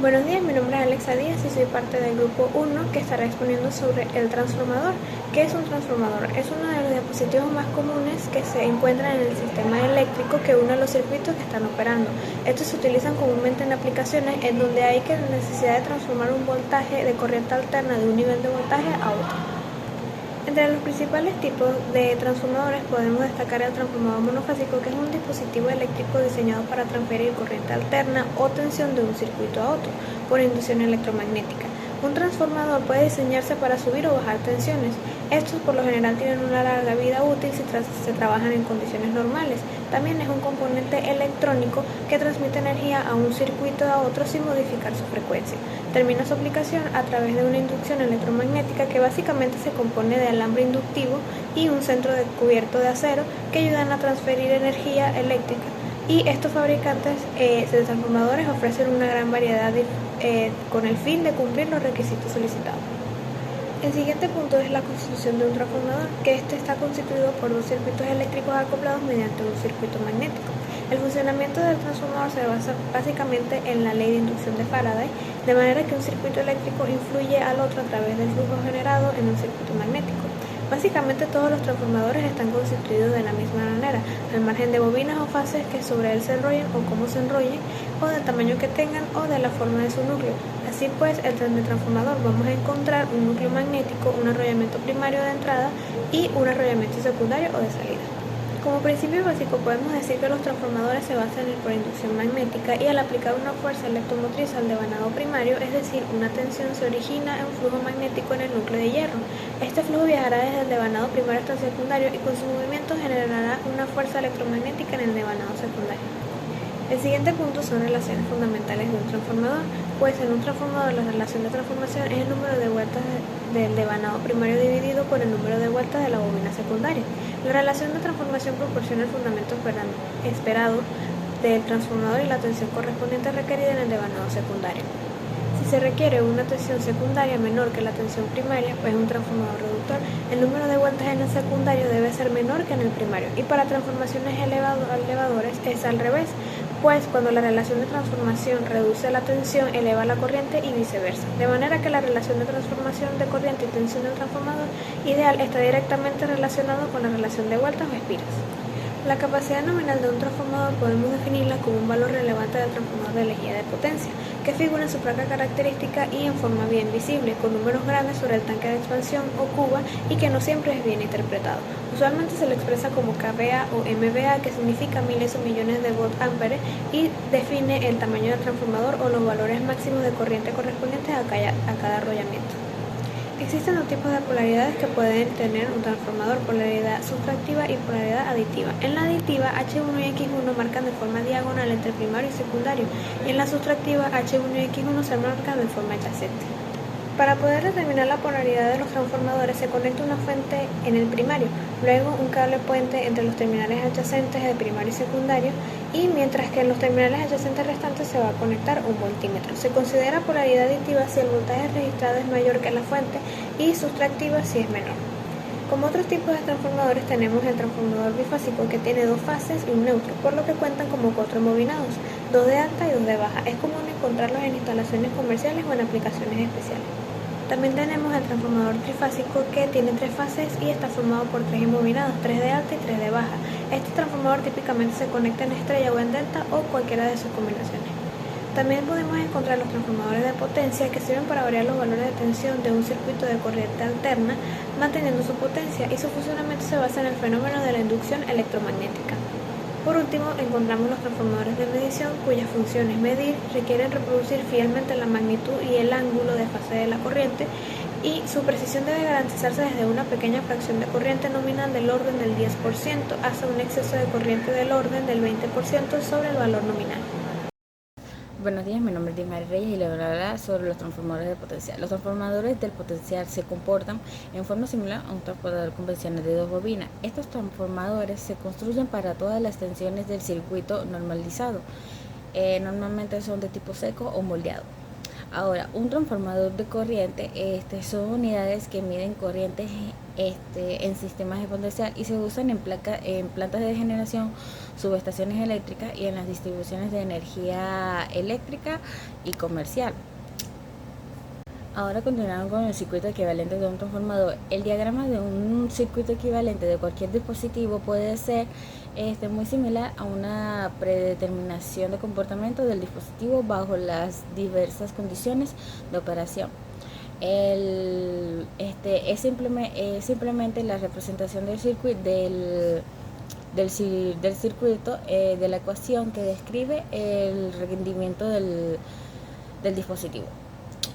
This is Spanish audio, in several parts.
Buenos días, mi nombre es Alexa Díaz y soy parte del grupo 1 que estará exponiendo sobre el transformador. ¿Qué es un transformador? Es uno de los dispositivos más comunes que se encuentran en el sistema eléctrico que une los circuitos que están operando. Estos se utilizan comúnmente en aplicaciones en donde hay necesidad de transformar un voltaje de corriente alterna de un nivel de voltaje a otro. Entre los principales tipos de transformadores podemos destacar el transformador monofásico, que es un dispositivo eléctrico diseñado para transferir corriente alterna o tensión de un circuito a otro por inducción electromagnética. Un transformador puede diseñarse para subir o bajar tensiones. Estos por lo general tienen una larga vida útil si se trabajan en condiciones normales. También es un componente electrónico que transmite energía a un circuito a otro sin modificar su frecuencia. Termina su aplicación a través de una inducción electromagnética que básicamente se compone de alambre inductivo y un centro cubierto de acero que ayudan a transferir energía eléctrica. Y estos fabricantes de transformadores ofrecen una gran variedad con el fin de cumplir los requisitos solicitados. El siguiente punto es la constitución de un transformador, que este está constituido por dos circuitos eléctricos acoplados mediante un circuito magnético. El funcionamiento del transformador se basa básicamente en la ley de inducción de Faraday, de manera que un circuito eléctrico influye al otro a través del flujo generado en un circuito magnético. Básicamente todos los transformadores están constituidos de la misma manera, al margen de bobinas o fases que sobre él se enrollen o cómo se enrollen, o del tamaño que tengan o de la forma de su núcleo. Así pues, el transformador vamos a encontrar un núcleo magnético, un arrollamiento primario de entrada y un arrollamiento secundario o de salida. Como principio básico podemos decir que los transformadores se basan por inducción magnética y al aplicar una fuerza electromotriz al devanado primario, es decir, una tensión, se origina un flujo magnético en el núcleo de hierro. Este flujo viajará desde el devanado primario hasta el secundario y con su movimiento generará una fuerza electromagnética en el devanado secundario. El siguiente punto son relaciones fundamentales de un transformador, pues en un transformador la relación de transformación es el número de vueltas del devanado primario dividido por el número de vueltas de la bobina secundaria. La relación de transformación proporciona el fundamento esperado del transformador y la tensión correspondiente requerida en el devanado secundario. Si se requiere una tensión secundaria menor que la tensión primaria, pues un transformador reductor, el número de vueltas en el secundario debe ser menor que en el primario, y para transformaciones elevadores es al revés, pues cuando la relación de transformación reduce la tensión, eleva la corriente y viceversa, de manera que la relación de transformación de corriente y tensión del transformador ideal está directamente relacionado con la relación de vueltas o espiras. La capacidad nominal de un transformador podemos definirla como un valor relevante del transformador de lejía de potencia, que figura en su placa característica y en forma bien visible, con números grandes sobre el tanque de expansión o cuba y que no siempre es bien interpretado. Usualmente se le expresa como kVA o MVA, que significa miles o millones de volt-ampere, y define el tamaño del transformador o los valores máximos de corriente correspondientes a cada arrollamiento. Existen dos tipos de polaridades que pueden tener un transformador: polaridad sustractiva y polaridad aditiva. En la aditiva, H1 y X1 marcan de forma diagonal entre primario y secundario, y en la sustractiva, H1 y X1 se marcan de forma adyacente. Para poder determinar la polaridad de los transformadores se conecta una fuente en el primario, luego un cable puente entre los terminales adyacentes de primario y secundario, y mientras que en los terminales adyacentes restantes se va a conectar un voltímetro. Se considera polaridad aditiva si el voltaje registrado es mayor que la fuente y sustractiva si es menor. Como otros tipos de transformadores tenemos el transformador bifásico, que tiene dos fases y un neutro, por lo que cuentan como 4 embobinados, 2 de alta y 2 de baja. Es común encontrarlos en instalaciones comerciales o en aplicaciones especiales. También tenemos el transformador trifásico, que tiene 3 fases y está formado por 3 embobinados, 3 de alta y 3 de baja. Este transformador típicamente se conecta en estrella o en delta o cualquiera de sus combinaciones. También podemos encontrar los transformadores de potencia, que sirven para variar los valores de tensión de un circuito de corriente alterna, manteniendo su potencia, y su funcionamiento se basa en el fenómeno de la inducción electromagnética. Por último, encontramos los transformadores de medición, cuya función es medir, requieren reproducir fielmente la magnitud y el ángulo de fase de la corriente, y su precisión debe garantizarse desde una pequeña fracción de corriente nominal del orden del 10% hasta un exceso de corriente del orden del 20% sobre el valor nominal. Buenos días, mi nombre es Dimari Reyes y le voy a hablar sobre los transformadores de potencial. Los transformadores del potencial se comportan en forma similar a un transformador convencional de 2 bobinas. Estos transformadores se construyen para todas las tensiones del circuito normalizado. Normalmente son de tipo seco o moldeado. Ahora, un transformador de corriente son unidades que miden corrientes en sistemas de potencial y se usan en plantas de generación, subestaciones eléctricas y en las distribuciones de energía eléctrica y comercial. Ahora continuamos con el circuito equivalente de un transformador. El diagrama de un circuito equivalente de cualquier dispositivo puede ser muy similar a una predeterminación de comportamiento del dispositivo bajo las diversas condiciones de operación. Es simplemente la representación del circuito del circuito de la ecuación que describe el rendimiento del dispositivo.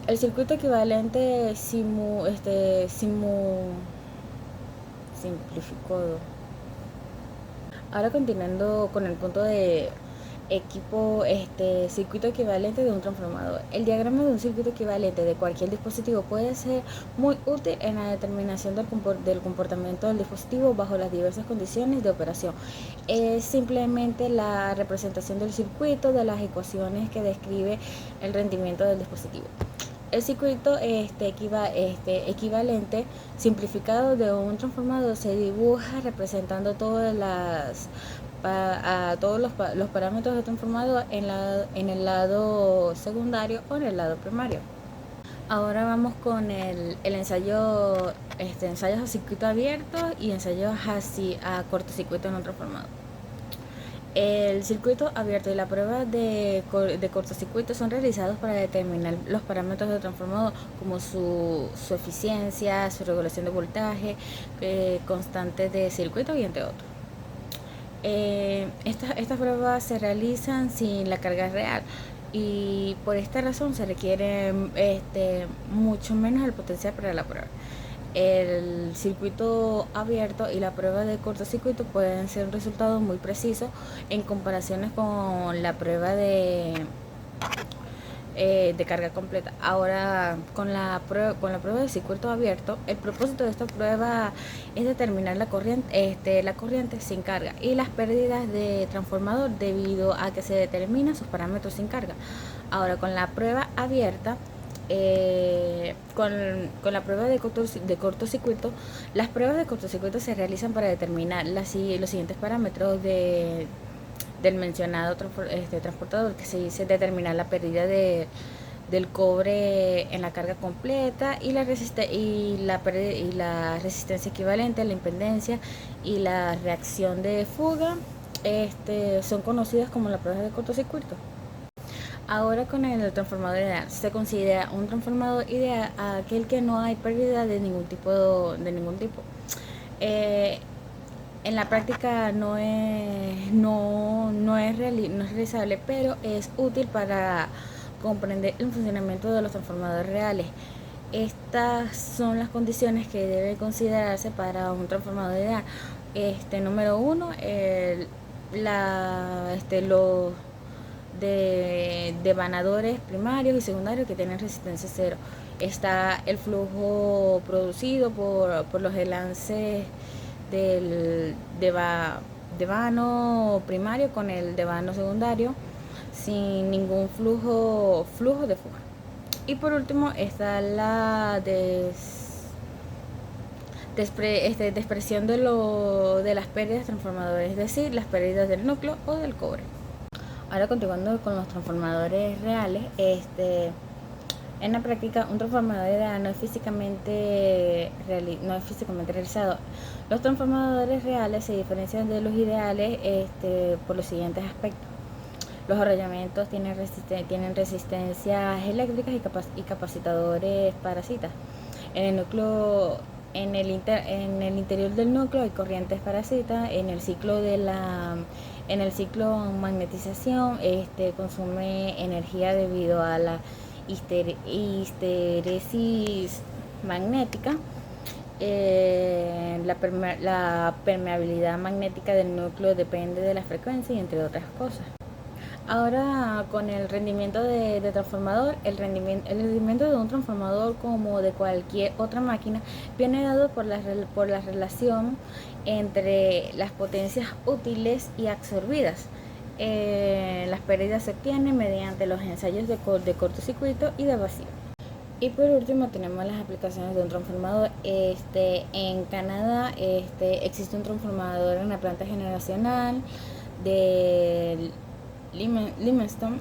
El circuito equivalente simplificado. Ahora continuando con el punto de circuito equivalente de un transformador. El diagrama de un circuito equivalente de cualquier dispositivo puede ser muy útil en la determinación del comportamiento del dispositivo bajo las diversas condiciones de operación. Es simplemente la representación del circuito de las ecuaciones que describe el rendimiento del dispositivo. El circuito equivalente simplificado de un transformador se dibuja representando todos los parámetros del transformador en el lado secundario o en el lado primario. Ahora vamos con el ensayo, ensayos a circuito abierto y ensayos a cortocircuito en un transformador. El circuito abierto y la prueba de cortocircuito son realizados para determinar los parámetros del transformador, como su eficiencia, su regulación de voltaje, constantes de circuito y entre otros. Estas pruebas se realizan sin la carga real y por esta razón se requiere mucho menos el potencial para la prueba. El circuito abierto y la prueba de cortocircuito pueden ser un resultado muy preciso en comparaciones con la prueba de carga completa. Ahora, con la prueba de circuito abierto, el propósito de esta prueba es determinar la corriente sin carga y las pérdidas de transformador debido a que se determinan sus parámetros sin carga. Ahora, con la prueba abierta, con la prueba de cortocircuito, las pruebas de cortocircuito se realizan para determinar los siguientes parámetros del mencionado transportador, que se dice determinar la pérdida del cobre en la carga completa y la resistencia equivalente, la impedancia y la reacción de fuga, son conocidas como las pruebas de cortocircuito. Ahora con el transformador ideal, se considera un transformador ideal aquel que no hay pérdida de ningún tipo. En la práctica no es realizable, pero es útil para comprender el funcionamiento de los transformadores reales. Estas son las condiciones que deben considerarse para un transformador ideal. Número 1, los devanadores primarios y secundarios que tienen resistencia cero. Está el flujo producido por los enlaces del devano primario con el devano secundario sin ningún flujo de fuga. Y por último está la despresión de las pérdidas transformadores, es decir, las pérdidas del núcleo o del cobre. Ahora continuando con los transformadores reales, en la práctica un transformador ideal no es físicamente realizado. Los transformadores reales se diferencian de los ideales por los siguientes aspectos. Los arrollamientos tienen resistencias eléctricas y capacitadores parasitas. En el interior del núcleo hay corrientes parasitas. En el ciclo magnetización consume energía debido a la histeresis magnética. La permeabilidad magnética del núcleo depende de la frecuencia y entre otras cosas. Ahora con el rendimiento de transformador, el rendimiento de un transformador como de cualquier otra máquina viene dado por la relación entre las potencias útiles y absorbidas. las pérdidas se obtienen mediante los ensayos de cortocircuito y de vacío. Y por último tenemos las aplicaciones de un transformador. En Canadá existe un transformador en la planta generacional de Limestone.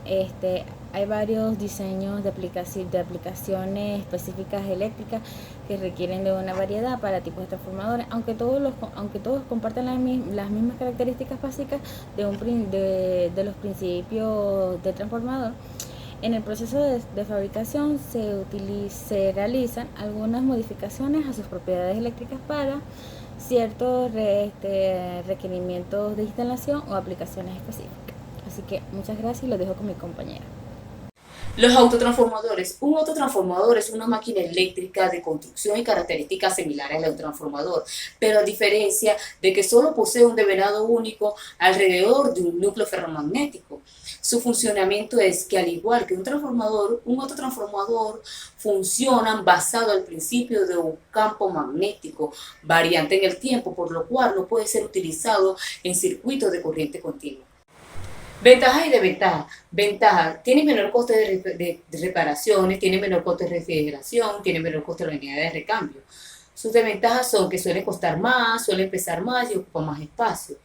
Hay varios diseños de aplicaciones específicas eléctricas que requieren de una variedad para tipos de transformadores, aunque todos comparten las mismas características básicas de los principios del transformador. En el proceso de fabricación se realizan algunas modificaciones a sus propiedades eléctricas para ciertos requerimientos de instalación o aplicaciones específicas. Así que muchas gracias y lo dejo con mi compañera. Los autotransformadores. Un autotransformador es una máquina eléctrica de construcción y características similares al autotransformador, pero a diferencia de que solo posee un devenado único alrededor de un núcleo ferromagnético. Su funcionamiento es que, al igual que un transformador, un autotransformador funcionan basado al principio de un campo magnético variante en el tiempo, por lo cual no puede ser utilizado en circuitos de corriente continua. Ventajas y desventajas. Ventaja, tiene menor coste de reparaciones, tiene menor coste de refrigeración, tiene menor coste de la unidad de recambio. Sus desventajas son que suelen costar más, suelen pesar más y ocupan más espacio.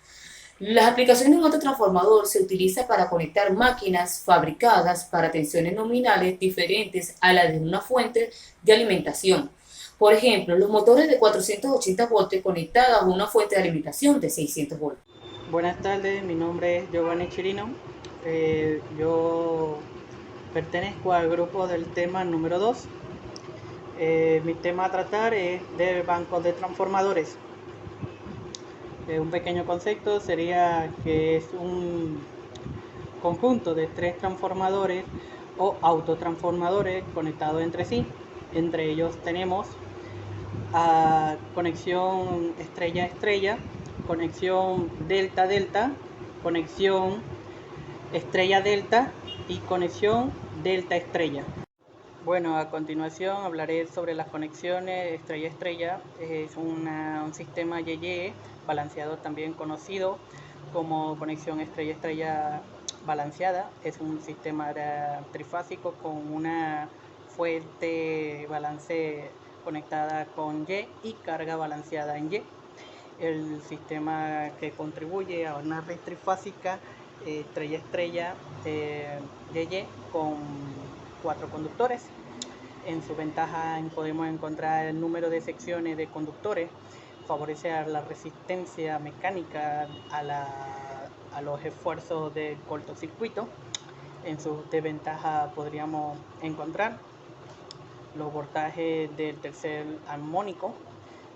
Las aplicaciones de un autotransformador se utilizan para conectar máquinas fabricadas para tensiones nominales diferentes a las de una fuente de alimentación. Por ejemplo, los motores de 480 voltios conectados a una fuente de alimentación de 600 voltios. Buenas tardes, mi nombre es Giovanni Chirino. Yo pertenezco al grupo del tema número 2. Mi tema a tratar es de bancos de transformadores. Un pequeño concepto sería que es un conjunto de 3 transformadores o autotransformadores conectados entre sí. Entre ellos tenemos conexión estrella-estrella, conexión delta-delta, conexión estrella-delta y conexión delta-estrella. Bueno, a continuación hablaré sobre las conexiones estrella-estrella. Es un sistema YY balanceado, también conocido como conexión estrella-estrella balanceada. Es un sistema trifásico con una fuente balance conectada con Y y carga balanceada en Y. El sistema que contribuye a una red trifásica estrella-estrella YY con 4 conductores. En su ventaja podemos encontrar el número de secciones de conductores, favorece a la resistencia mecánica a los esfuerzos del cortocircuito. En su desventaja podríamos encontrar los voltajes del tercer armónico,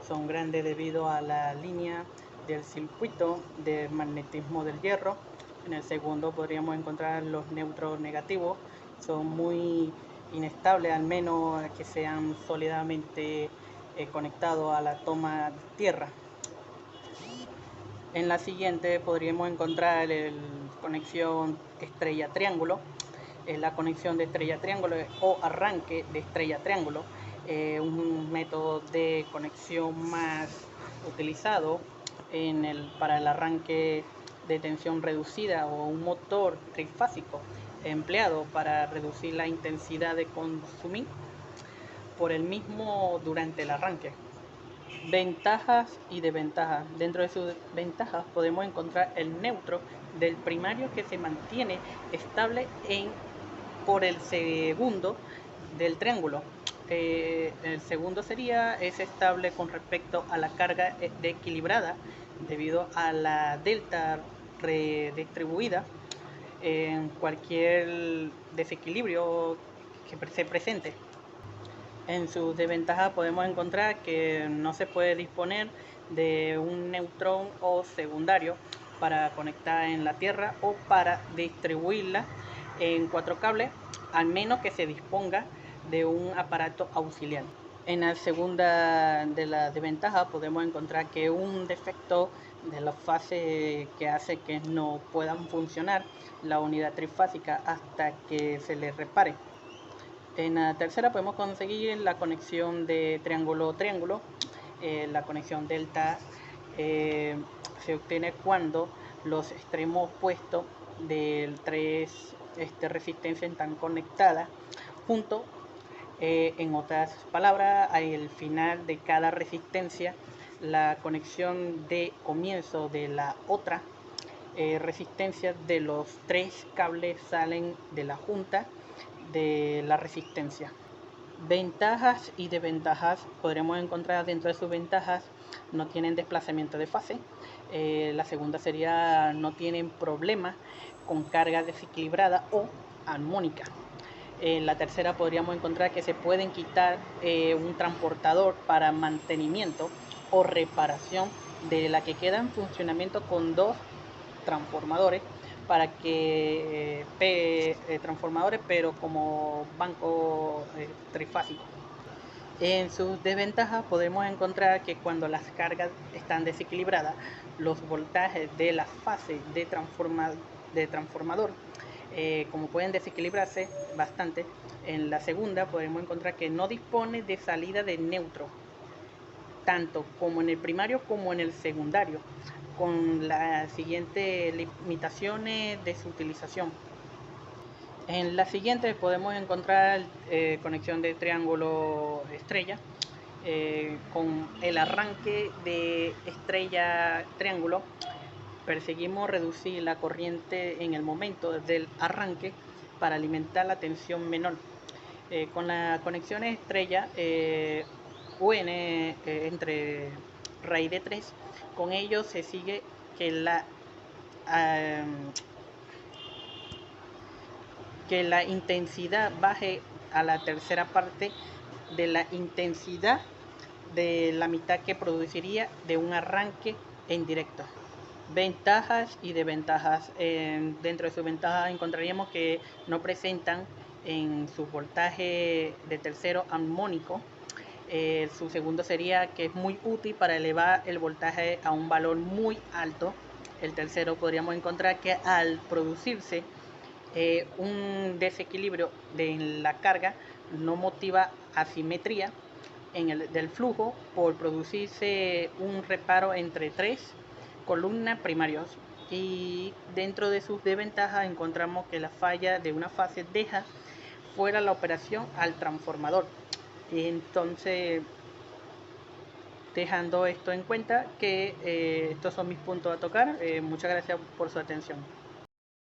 son grandes debido a la línea del circuito de magnetismo del hierro. En el segundo podríamos encontrar los neutros negativos, son muy inestables, al menos que sean sólidamente conectados a la toma de tierra. En la siguiente podríamos encontrar la conexión estrella-triángulo. La conexión de estrella-triángulo o arranque de estrella-triángulo, un método de conexión más utilizado para el arranque de tensión reducida o un motor trifásico empleado para reducir la intensidad de consumir por el mismo durante el arranque. Ventajas y desventajas. Dentro de sus ventajas podemos encontrar el neutro del primario que se mantiene estable por el segundo del triángulo. El segundo es estable con respecto a la carga equilibrada debido a la delta redistribuida en cualquier desequilibrio que se presente. En sus desventajas podemos encontrar que no se puede disponer de un neutrón o secundario para conectar en la Tierra o para distribuirla en 4 cables, al menos que se disponga de un aparato auxiliar. En la segunda de la desventaja podemos encontrar que un defecto de la fase que hace que no puedan funcionar la unidad trifásica hasta que se le repare. En la tercera podemos conseguir la conexión de triángulo-triángulo. La conexión delta se obtiene cuando los extremos opuestos de tres resistencias están conectadas junto. En otras palabras, al final de cada resistencia, la conexión de comienzo de la otra resistencia de los tres cables salen de la junta de la resistencia. Ventajas y desventajas podremos encontrar. Dentro de sus ventajas, no tienen desplazamiento de fase. La segunda sería no tienen problemas con carga desequilibrada o armónica. En la tercera podríamos encontrar que se pueden quitar un transportador para mantenimiento o reparación de la que queda en funcionamiento con dos transformadores para que transformadores, pero como banco trifásico. En sus desventajas podemos encontrar que cuando las cargas están desequilibradas, los voltajes de la fase de transformador como pueden desequilibrarse bastante. En la segunda podemos encontrar que no dispone de salida de neutro, tanto como en el primario como en el secundario, con las siguientes limitaciones de su utilización. En la siguiente podemos encontrar conexión de triángulo estrella, con el arranque de estrella triángulo. Perseguimos reducir la corriente en el momento del arranque para alimentar la tensión menor. Con la conexión estrella UN entre raíz de 3, con ello se sigue que la intensidad baje a la tercera parte de la intensidad de la mitad que produciría de un arranque en directo. Ventajas y desventajas. Dentro de sus ventajas encontraríamos que no presentan en su voltaje de tercero armónico. Su segundo sería que es muy útil para elevar el voltaje a un valor muy alto. El tercero podríamos encontrar que al producirse un desequilibrio de la carga no motiva asimetría del flujo por producirse un reparo entre tres columnas primarios. Y dentro de sus desventajas encontramos que la falla de una fase deja fuera la operación al transformador. Entonces, dejando esto en cuenta, que estos son mis puntos a tocar. Muchas gracias por su atención.